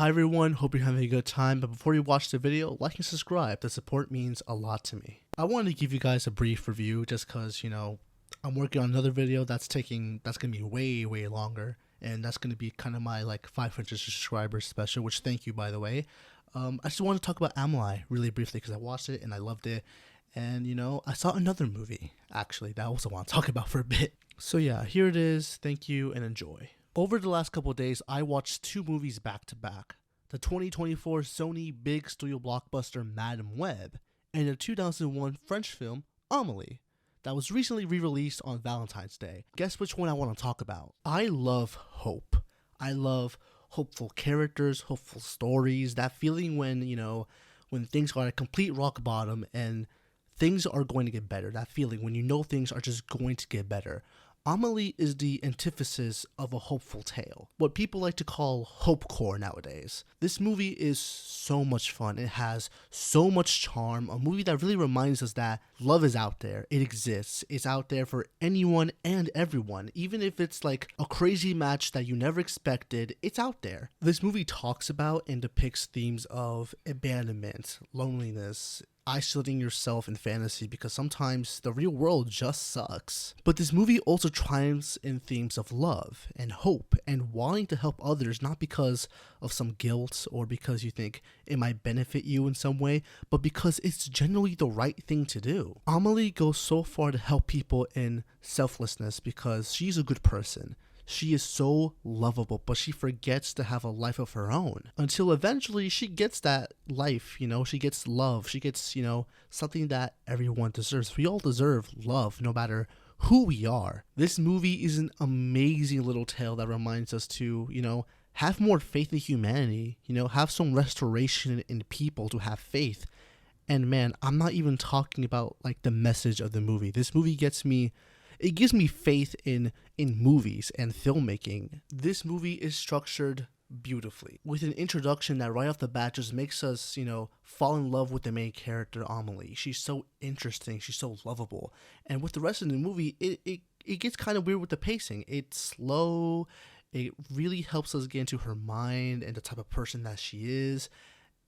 Hi everyone, hope you're having a good time, but before you watch the video, like and subscribe. The support means a lot to me. I wanted to give you guys a brief review just cause, I'm working on another video that's gonna be way longer, and that's gonna be kind of my 500 subscribers special, which thank you by the way. I just want to talk about Amélie really briefly because I watched it and I loved it. And I saw another movie actually that I also want to talk about for a bit. So yeah, here it is. Thank you and enjoy. Over the last couple of days, I watched two movies back to back. The 2024 Sony big studio blockbuster Madame Web, and the 2001 French film Amélie, that was recently re-released on Valentine's Day. Guess which one I want to talk about? I love hope. I love hopeful characters, hopeful stories, that feeling when things are at a complete rock bottom and things are going to get better. That feeling when things are just going to get better. Amélie is the antithesis of a hopeful tale, what people like to call hopecore nowadays. This movie is so much fun. It has so much charm. A movie that really reminds us that love is out there. It exists. It's out there for anyone and everyone. Even if it's like a crazy match that you never expected, it's out there. This movie talks about and depicts themes of abandonment, loneliness, isolating yourself in fantasy because sometimes the real world just sucks. But this movie also triumphs in themes of love and hope and wanting to help others, not because of some guilt or because you think it might benefit you in some way, but because it's generally the right thing to do. Amélie goes so far to help people in selflessness because she's a good person. She is so lovable, but she forgets to have a life of her own until eventually she gets that life, she gets love, she gets, something that everyone deserves. We all deserve love no matter who we are. This movie is an amazing little tale that reminds us to, have more faith in humanity, have some restoration in people to have faith. And man, I'm not even talking about the message of the movie. This movie gives me faith in movies and filmmaking. This movie is structured beautifully with an introduction that right off the bat just makes us, fall in love with the main character, Amélie. She's so interesting. She's so lovable. And with the rest of the movie, it gets kind of weird with the pacing. It's slow. It really helps us get into her mind and the type of person that she is.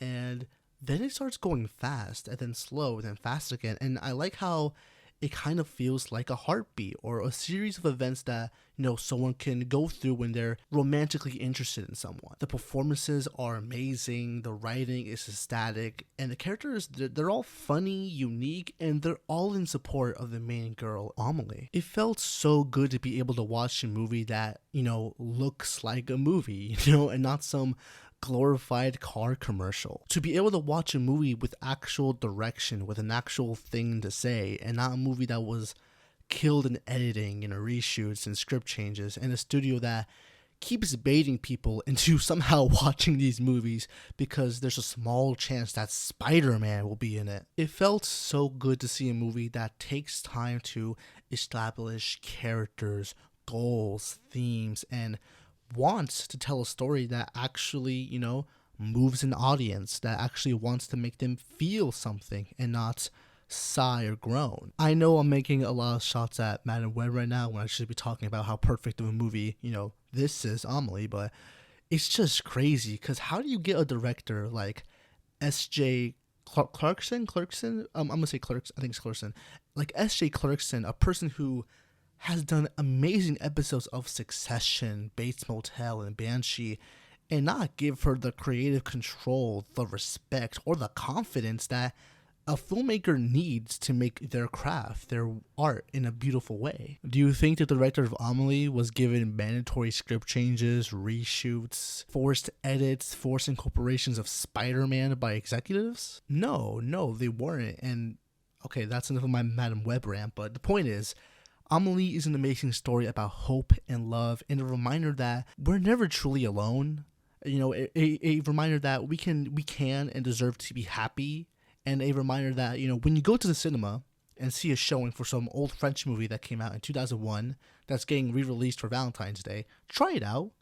And then it starts going fast and then slow and then fast again. And I like how it kind of feels like a heartbeat or a series of events that, someone can go through when they're romantically interested in someone. The performances are amazing, the writing is ecstatic, and the characters, they're all funny, unique, and they're all in support of the main girl, Amélie. It felt so good to be able to watch a movie that, looks like a movie, and not some glorified car commercial. To be able to watch a movie with actual direction, with an actual thing to say, and not a movie that was killed in editing and reshoots and script changes, and a studio that keeps baiting people into somehow watching these movies because there's a small chance that Spider-Man will be in it. It felt so good to see a movie that takes time to establish characters, goals, themes, and wants to tell a story that actually, moves an audience, that actually wants to make them feel something and not sigh or groan. I know I'm making a lot of shots at Madame Web right now when I should be talking about how perfect of a movie, this is Amélie, but it's just crazy because how do you get a director like S.J. Clarkson? I'm gonna say Clerks. I think it's Clarkson. Like S.J. Clarkson, a person who has done amazing episodes of Succession, Bates Motel, and Banshee, and not give her the creative control, the respect, or the confidence that a filmmaker needs to make their craft, their art, in a beautiful way. Do you think the director of Amélie was given mandatory script changes, reshoots, forced edits, forced incorporations of Spider-Man by executives? No, they weren't. And okay, that's enough of my Madame Web rant, but the point is, Amélie is an amazing story about hope and love, and a reminder that we're never truly alone. A reminder that we can and deserve to be happy, and a reminder that, when you go to the cinema and see a showing for some old French movie that came out in 2001 that's getting re-released for Valentine's Day, try it out.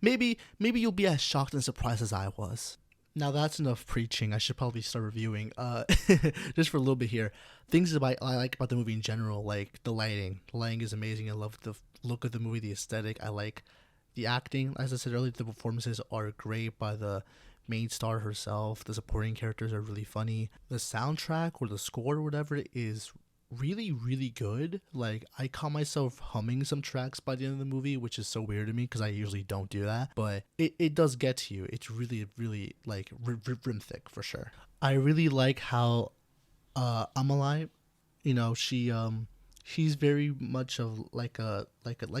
maybe you'll be as shocked and surprised as I was. Now that's enough preaching. I should probably start reviewing. Just for a little bit here. Things I like about the movie in general, like the lighting. The lighting is amazing. I love the look of the movie, the aesthetic. I like The acting, as I said earlier, the performances are great by the main star herself. The supporting characters are really funny. The soundtrack or the score or whatever is really, really good. Like, I caught myself humming some tracks by the end of the movie, which is so weird to me because I usually don't do that. But it does get to you. It's really, really like rim thick for sure. I really like how Amelie, she's very much of like a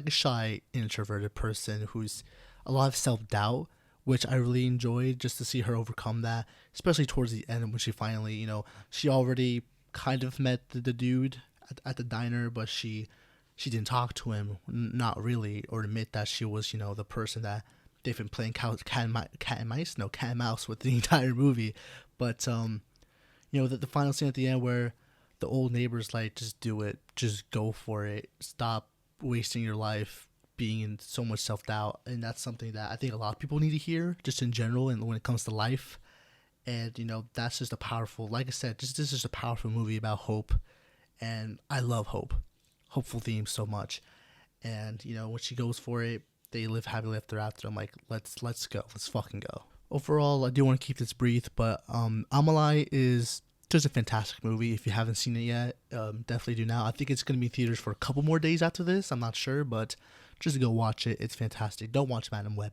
shy introverted person who's a lot of self-doubt, which I really enjoyed just to see her overcome that, especially towards the end when she finally, she already kind of met the dude at the diner, but she didn't talk to him, not really, or admit that she was, the person that they've been playing cat and mouse with the entire movie. But the final scene at the end where the old neighbor's like, just do it, just go for it, stop wasting your life being in so much self-doubt. And that's something that I think a lot of people need to hear just in general and when it comes to life. And that's just a powerful, like I said, this is just a powerful movie about hope, and I love hopeful themes so much. And when she goes for it, they live happily ever after. I'm like, let's go, let's fucking go. Overall, I do want to keep this brief, but Amelie is just a fantastic movie. If you haven't seen it yet, definitely do now. I think it's going to be in theaters for a couple more days after this. I'm not sure, but just go watch it. It's fantastic. Don't watch Madam Web.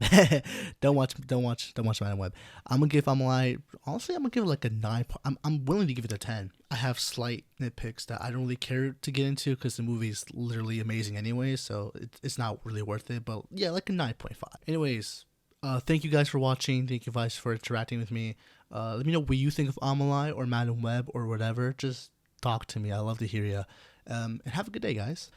don't watch Madam Web. I'm gonna give Amelie. Honestly, I'm gonna give it like a 9. I'm willing to give it a 10. I have slight nitpicks that I don't really care to get into because the movie is literally amazing anyway. So it's not really worth it. But yeah, like a 9.5. Anyways, thank you guys for watching. Thank you guys for interacting with me. Let me know what you think of Amelie or Madam Web or whatever. Just talk to me. I love to hear you. And have a good day, guys.